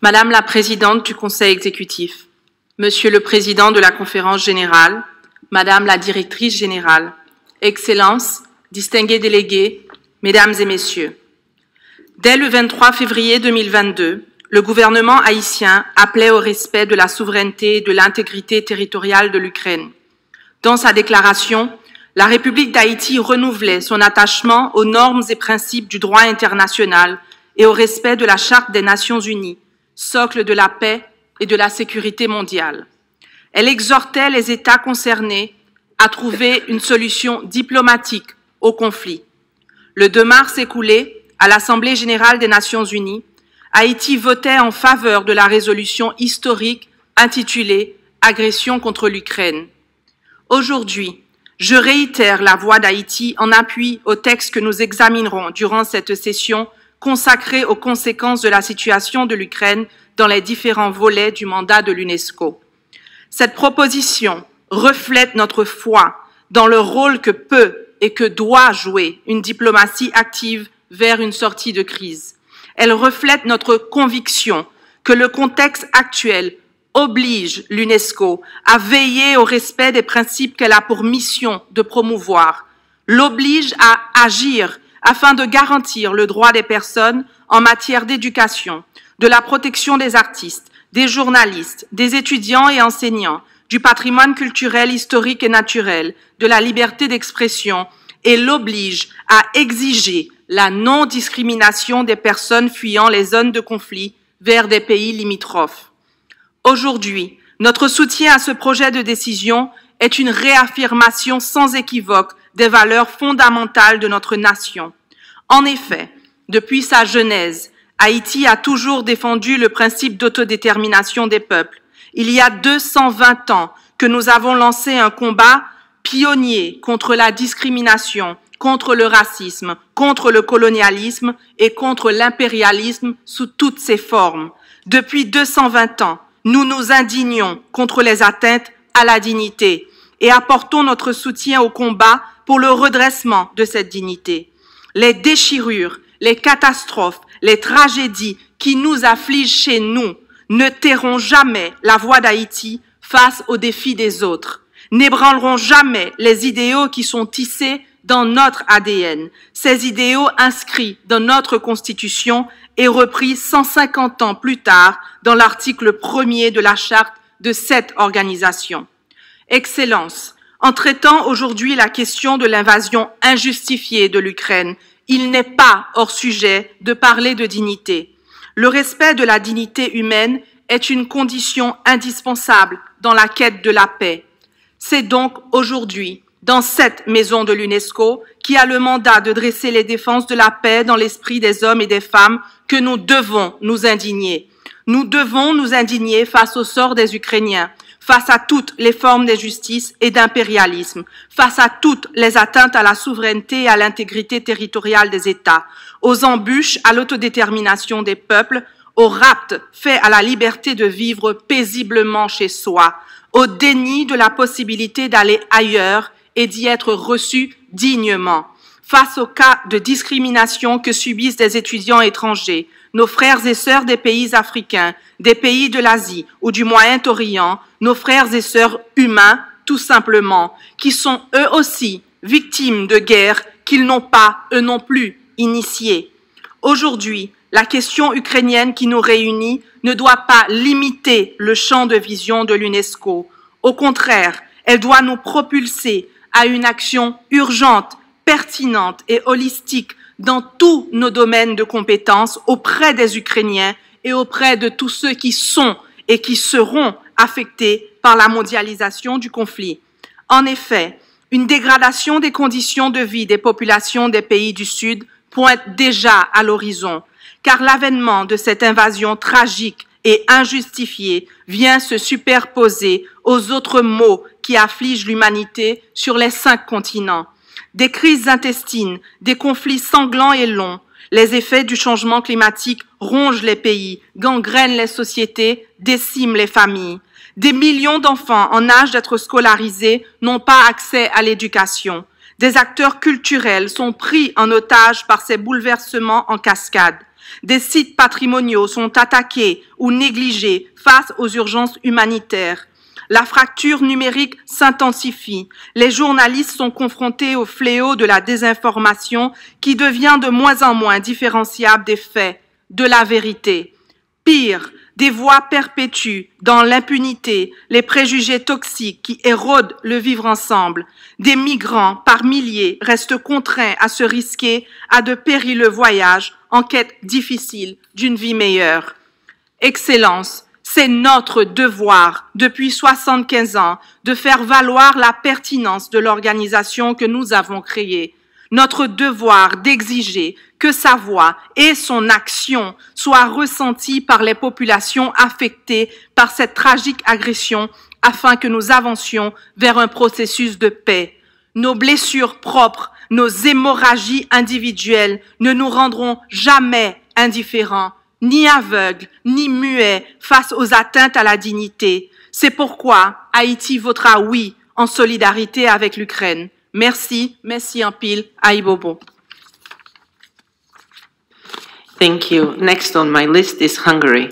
Madame la Présidente du Conseil exécutif, Monsieur le Président de la Conférence générale, Madame la Directrice générale, Excellences, distingués délégués, Mesdames et Messieurs, dès le 23 février 2022, le gouvernement haïtien appelait au respect de la souveraineté et de l'intégrité territoriale de l'Ukraine. Dans sa déclaration, la République d'Haïti renouvelait son attachement aux normes et principes du droit international et au respect de la Charte des Nations unies, socle de la paix et de la sécurité mondiale. Elle exhortait les États concernés à trouver une solution diplomatique au conflit. Le 2 mars écoulé, à l'Assemblée générale des Nations unies, Haïti votait en faveur de la résolution historique intitulée « Agression contre l'Ukraine ». Aujourd'hui, je réitère la voix d'Haïti en appui au texte que nous examinerons durant cette session consacrée aux conséquences de la situation de l'Ukraine dans les différents volets du mandat de l'UNESCO. Cette proposition reflète notre foi dans le rôle que peut et que doit jouer une diplomatie active vers une sortie de crise. Elle reflète notre conviction que le contexte actuel oblige l'UNESCO à veiller au respect des principes qu'elle a pour mission de promouvoir, l'oblige à agir afin de garantir le droit des personnes en matière d'éducation, de la protection des artistes, des journalistes, des étudiants et enseignants, du patrimoine culturel, historique et naturel, de la liberté d'expression, et l'oblige à exiger la non-discrimination des personnes fuyant les zones de conflit vers des pays limitrophes. Aujourd'hui, notre soutien à ce projet de décision est une réaffirmation sans équivoque des valeurs fondamentales de notre nation. En effet, depuis sa genèse, Haïti a toujours défendu le principe d'autodétermination des peuples. Il y a 220 ans que nous avons lancé un combat pionnier contre la discrimination, contre le racisme, contre le colonialisme et contre l'impérialisme sous toutes ses formes. Depuis 220 ans, nous nous indignons contre les atteintes à la dignité et apportons notre soutien au combat pour le redressement de cette dignité. Les déchirures, les catastrophes, les tragédies qui nous affligent chez nous ne tairont jamais la voix d'Haïti face aux défis des autres, n'ébranleront jamais les idéaux qui sont tissés dans notre ADN, ces idéaux inscrits dans notre Constitution et repris 150 ans plus tard dans l'article 1er de la charte de cette organisation. Excellences, en traitant aujourd'hui la question de l'invasion injustifiée de l'Ukraine, il n'est pas hors sujet de parler de dignité. Le respect de la dignité humaine est une condition indispensable dans la quête de la paix. C'est donc aujourd'hui, dans cette maison de l'UNESCO, qui a le mandat de dresser les défenses de la paix dans l'esprit des hommes et des femmes, que nous devons nous indigner. Nous devons nous indigner face au sort des Ukrainiens, face à toutes les formes d'injustice et d'impérialisme, face à toutes les atteintes à la souveraineté et à l'intégrité territoriale des États, aux embûches à l'autodétermination des peuples, au rapt fait à la liberté de vivre paisiblement chez soi, au déni de la possibilité d'aller ailleurs et d'y être reçu dignement. Face aux cas de discrimination que subissent des étudiants étrangers, nos frères et sœurs des pays africains, des pays de l'Asie ou du Moyen-Orient, nos frères et sœurs humains, tout simplement, qui sont eux aussi victimes de guerres qu'ils n'ont pas, eux non plus, initiées. Aujourd'hui, la question ukrainienne qui nous réunit ne doit pas limiter le champ de vision de l'UNESCO. Au contraire, elle doit nous propulser à une action urgente, pertinente et holistique dans tous nos domaines de compétences auprès des Ukrainiens et auprès de tous ceux qui sont et qui seront affectés par la mondialisation du conflit. En effet, une dégradation des conditions de vie des populations des pays du Sud pointe déjà à l'horizon, car l'avènement de cette invasion tragique et injustifiée vient se superposer aux autres maux qui affligent l'humanité sur les 5 continents. Des crises intestines, des conflits sanglants et longs, les effets du changement climatique rongent les pays, gangrènent les sociétés, déciment les familles. Des millions d'enfants en âge d'être scolarisés n'ont pas accès à l'éducation. Des acteurs culturels sont pris en otage par ces bouleversements en cascade. Des sites patrimoniaux sont attaqués ou négligés face aux urgences humanitaires. La fracture numérique s'intensifie. Les journalistes sont confrontés au fléau de la désinformation qui devient de moins en moins différenciable des faits, de la vérité. Pire, des voix perpétuent dans l'impunité les préjugés toxiques qui érodent le vivre ensemble. Des migrants par milliers restent contraints à se risquer à de périlleux voyages en quête difficile d'une vie meilleure. Excellence, c'est notre devoir, depuis 75 ans, de faire valoir la pertinence de l'organisation que nous avons créée. Notre devoir d'exiger que sa voix et son action soient ressenties par les populations affectées par cette tragique agression afin que nous avancions vers un processus de paix. Nos blessures propres, nos hémorragies individuelles ne nous rendront jamais indifférents, ni aveugles, ni muets face aux atteintes à la dignité. C'est pourquoi Haïti votera oui en solidarité avec l'Ukraine. Merci, merci en pile, Aïbobo. Thank you. Next on my list is Hungary.